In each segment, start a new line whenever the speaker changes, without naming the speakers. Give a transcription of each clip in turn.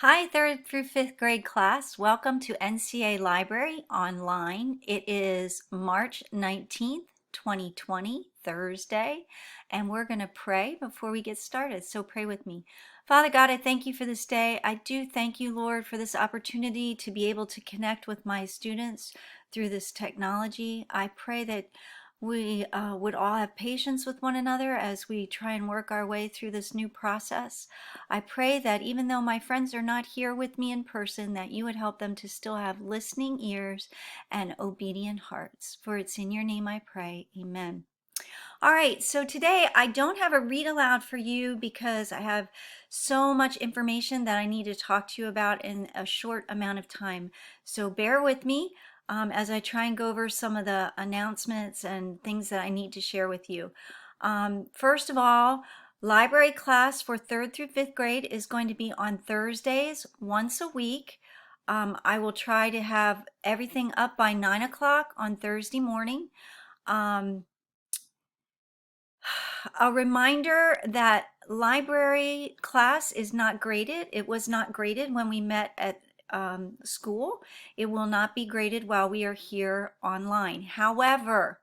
Hi, third through fifth grade class. Welcome to NCA Library Online. It is March 19th, 2020, Thursday, and we're going to pray before we get started. So pray with me. Father God, I thank you for this day. I do thank you, Lord, for this opportunity to be able to connect with my students through this technology. I pray that we would all have patience with one another as we try and work our way through this new process. I pray that even though my friends are not here with me in person, that you would help them to still have listening ears and obedient hearts. For it's in your name I pray. Amen. All right, so today I don't have a read aloud for you because I have so much information that I need to talk to you about in a short amount of time. So bear with me as I try and go over some of the announcements and things that I need to share with you. First of all, library class for third through fifth grade is going to be on Thursdays once a week. I will try to have everything up by 9 o'clock on Thursday morning. A reminder that library class is not graded. It was not graded when we met at school. It will not be graded while we are here online. However,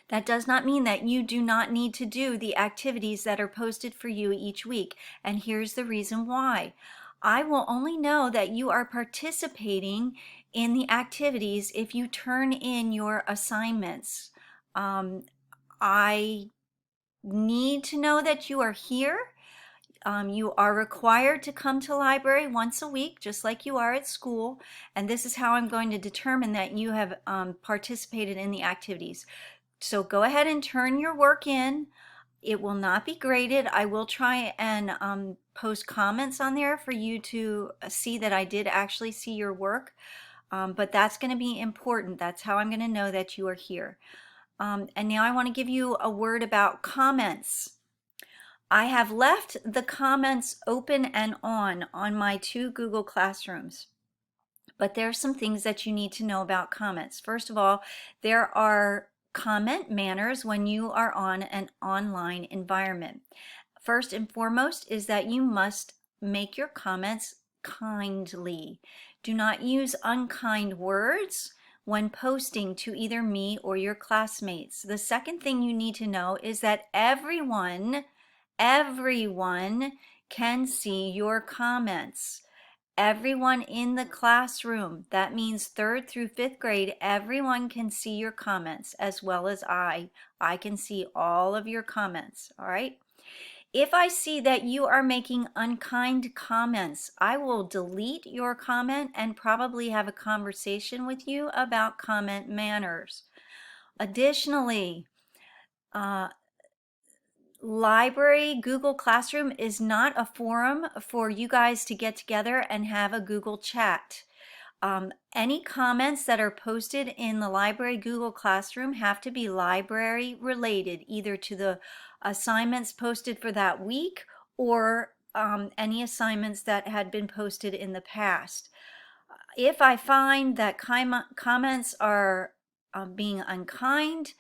that does not mean that you do not need to do the activities that are posted for you each week. And here's the reason why. I will only know that you are participating in the activities if you turn in your assignments. I need to know that you are here. You are required to come to library once a week, just like you are at school. And this is how I'm going to determine that you have participated in the activities. So go ahead and turn your work in. It will not be graded. I will try and post comments on there for you to see that I did actually see your work. But that's going to be important. That's how I'm going to know that you are here. And now I want to give you a word about comments. I have left the comments open and on my two Google Classrooms. But there are some things that you need to know about comments. First of all, there are comment manners when you are on an online environment. First and foremost is that you must make your comments kindly. Do not use unkind words when posting to either me or your classmates. The second thing you need to know is that everyone can see your comments. Everyone in the classroom, that means third through fifth grade, everyone can see your comments as well as I. I can see all of your comments, all right? If I see that you are making unkind comments, I will delete your comment and probably have a conversation with you about comment manners. Additionally, library Google Classroom is not a forum for you guys to get together and have a Google chat. Any comments that are posted in the library Google Classroom have to be library related, either to the assignments posted for that week or any assignments that had been posted in the past. If I find that comments are being unkind,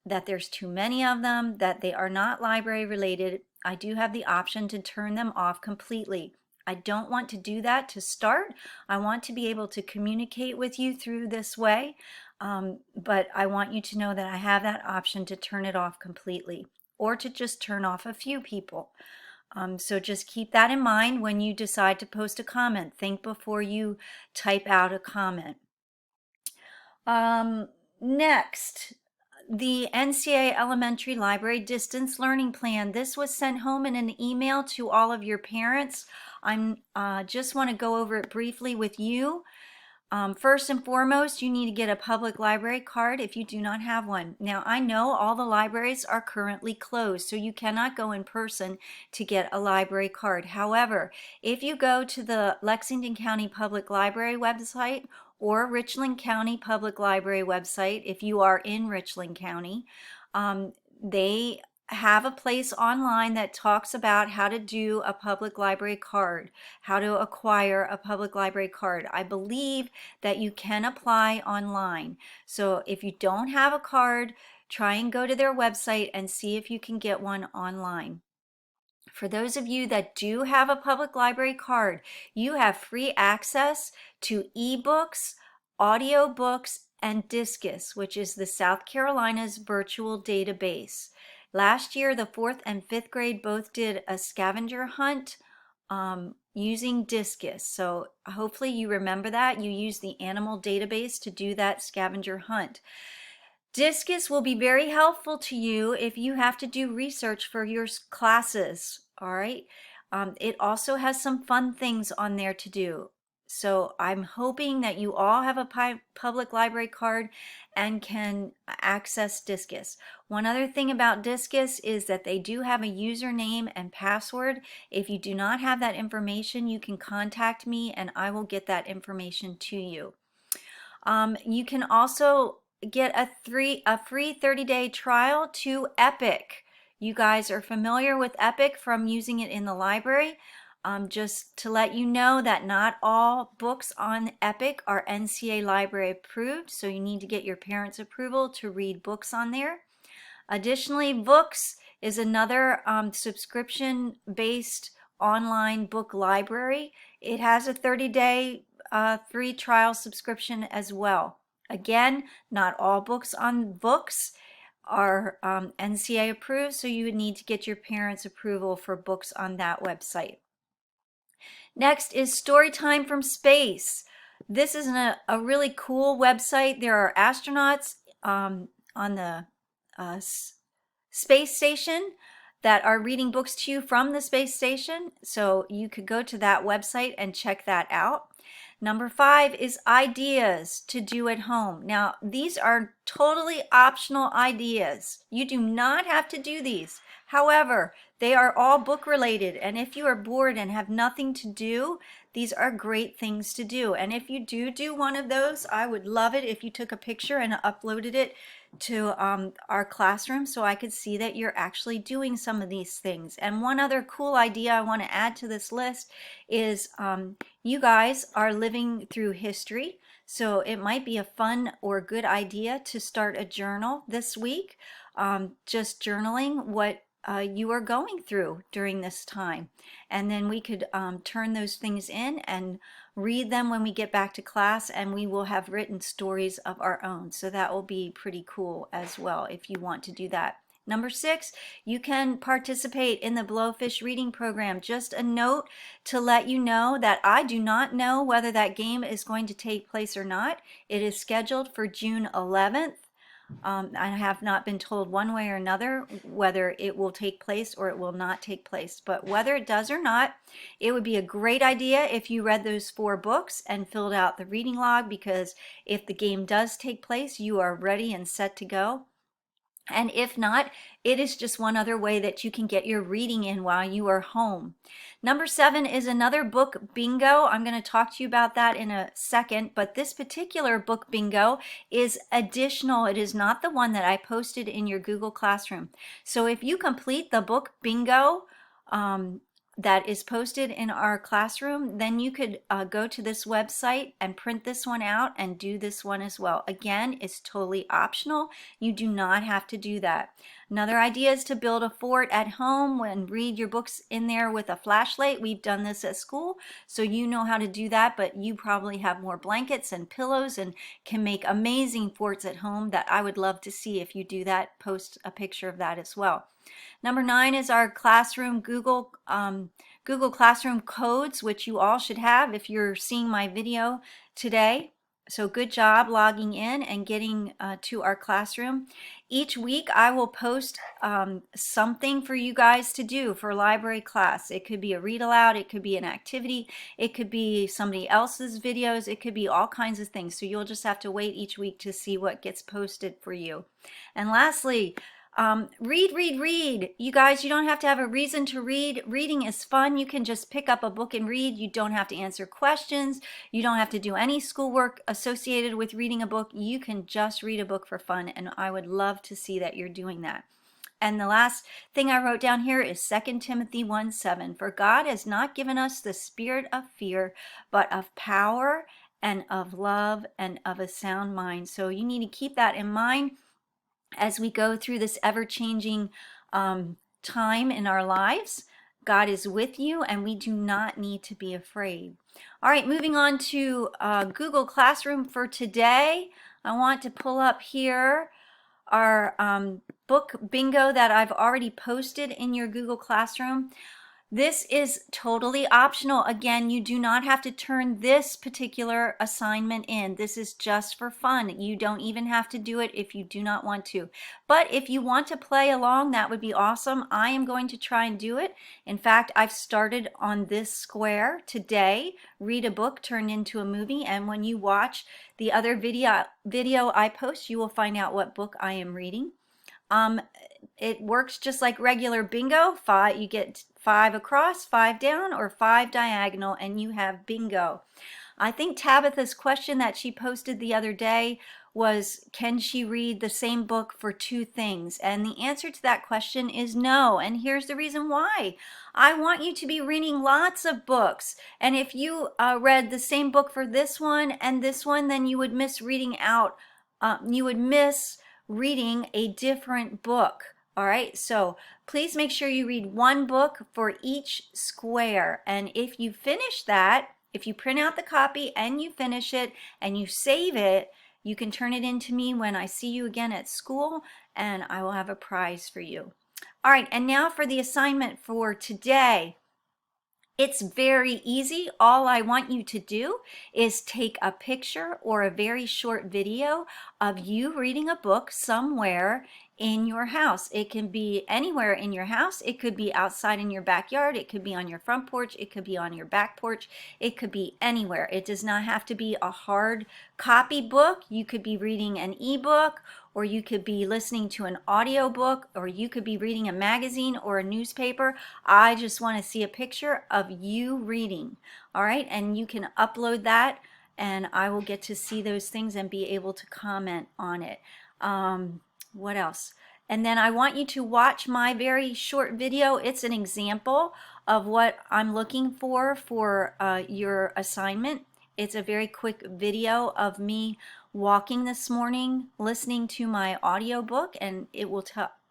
that there's too many of them, that they are not library related, I do have the option to turn them off completely. I don't want to do that to start. I want to be able to communicate with you through this way, but I want you to know that I have that option to turn it off completely or to just turn off a few people. So just keep that in mind when you decide to post a comment. Think before you type out a comment. Next, the NCA Elementary Library Distance Learning Plan. This was sent home in an email to all of your parents. I'm just want to go over it briefly with you. First and foremost, you need to get a public library card if you do not have one. Now, I know all the libraries are currently closed, so you cannot go in person to get a library card. However, if you go to the Lexington County Public Library website or Richland County Public Library website, if you are in Richland County, they have a place online that talks about how to do a public library card, how to acquire a public library card. I believe that you can apply online. So if you don't have a card, try and go to their website and see if you can get one online. For those of you that do have a public library card, you have free access to ebooks, audiobooks, and Discus, which is the South Carolina's virtual database. Last year, the 4th and 5th grade both did a scavenger hunt using Discus. So hopefully you remember that. You use the animal database to do that scavenger hunt. Discus will be very helpful to you if you have to do research for your classes, all right? It also has some fun things on there to do. So I'm hoping that you all have a public library card and can access Discus. One other thing about Discus is that they do have a username and password. If you do not have that information, you can contact me and I will get that information to you. You can also get a free 30-day trial to Epic. You guys are familiar with Epic from using it in the library. Just to let you know that not all books on Epic are NCA library approved, so you need to get your parents' approval to read books on there. Additionally, Books is another subscription-based online book library. It has a 30-day free trial subscription as well. Again, not all books on Books are NCA approved, so you would need to get your parents' approval for books on that website. Next is Storytime from Space. This is a really cool website. There are astronauts on the space station that are reading books to you from the space station. So you could go to that website and check that out. Number 5 is ideas to do at home. Now, these are totally optional ideas. You do not have to do these. However, they are all book related, and if you are bored and have nothing to do, these are great things to do. And if you do one of those, I would love it if you took a picture and uploaded it to our classroom so I could see that you're actually doing some of these things. And one other cool idea I want to add to this list is you guys are living through history, so it might be a fun or good idea to start a journal this week, just journaling what you are going through during this time. And then we could turn those things in and read them when we get back to class, and we will have written stories of our own. So that will be pretty cool as well if you want to do that. Number 6, you can participate in the Blowfish reading program. Just a note to let you know that I do not know whether that game is going to take place or not. It is scheduled for June 11th. I have not been told one way or another whether it will take place or it will not take place. But whether it does or not, it would be a great idea if you read those 4 books and filled out the reading log, because if the game does take place, you are ready and set to go. And if not, it is just one other way that you can get your reading in while you are home. Number 7 is another book bingo. I'm going to talk to you about that in a second, but this particular book bingo is additional. It is not the one that I posted in your Google Classroom. So if you complete the book bingo that is posted in our classroom, then you could go to this website and print this one out and do this one as well. Again, it's totally optional. You do not have to do that. Another idea is to build a fort at home and read your books in there with a flashlight. We've done this at school, so you know how to do that, but you probably have more blankets and pillows and can make amazing forts at home that I would love to see. If you do that, post a picture of that as well. Number 9 is our classroom Google Classroom codes, which you all should have if you're seeing my video today. So good job logging in and getting to our classroom. Each week I will post something for you guys to do for library class. It could be a read aloud, it could be an activity, it could be somebody else's videos, it could be all kinds of things. So you'll just have to wait each week to see what gets posted for you. And lastly, read. You guys, you don't have to have a reason to read. Reading is fun. You can just pick up a book and read. You don't have to answer questions. You don't have to do any schoolwork associated with reading a book. You can just read a book for fun, and I would love to see that you're doing that. And the last thing I wrote down here is 2 Timothy 1:7. For God has not given us the spirit of fear, but of power and of love and of a sound mind. So you need to keep that in mind as we go through this ever-changing time in our lives. God is with you, and we do not need to be afraid. All right, moving on to Google Classroom for today. I want to pull up here our book bingo that I've already posted in your Google Classroom. This is totally optional. Again, you do not have to turn this particular assignment in. This is just for fun. You don't even have to do it if you do not want to. But if you want to play along, that would be awesome. I am going to try and do it. In fact, I've started on this square today. Read a book turned into a movie, and when you watch the other video I post, you will find out what book I am reading. It works just like regular bingo. You get 5 across, 5 down, or 5 diagonal, and you have bingo. I think Tabitha's question that she posted the other day was, can she read the same book for 2 things? And the answer to that question is no. And here's the reason why. I want you to be reading lots of books. And if you read the same book for this one and this one, then you would miss reading out. You would miss reading a different book. All right, so please make sure you read 1 book for each square. And if you finish that, if you print out the copy and you finish it and you save it, you can turn it in to me when I see you again at school, and I will have a prize for you. All right, and now for the assignment for today. It's very easy. All I want you to do is take a picture or a very short video of you reading a book somewhere in your house. It can be anywhere in your house. It could be outside in your backyard. It could be on your front porch. It could be on your back porch. It could be anywhere. It does not have to be a hard copy book. You could be reading an ebook, or you could be listening to an audio book, or you could be reading a magazine or a newspaper. I just want to see a picture of you reading. All right, and you can upload that, and I will get to see those things and be able to comment on it. What else? And then I want you to watch my very short video. It's an example of what I'm looking for your assignment. It's a very quick video of me walking this morning, listening to my audiobook, and it will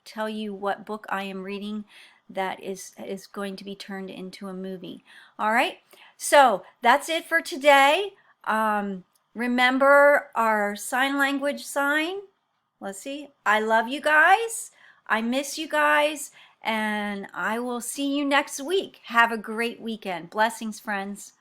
tell you what book I am reading that is going to be turned into a movie. All right, so that's it for today. Remember our sign language sign. Let's see. I love you guys. I miss you guys, and I will see you next week. Have a great weekend. Blessings, friends.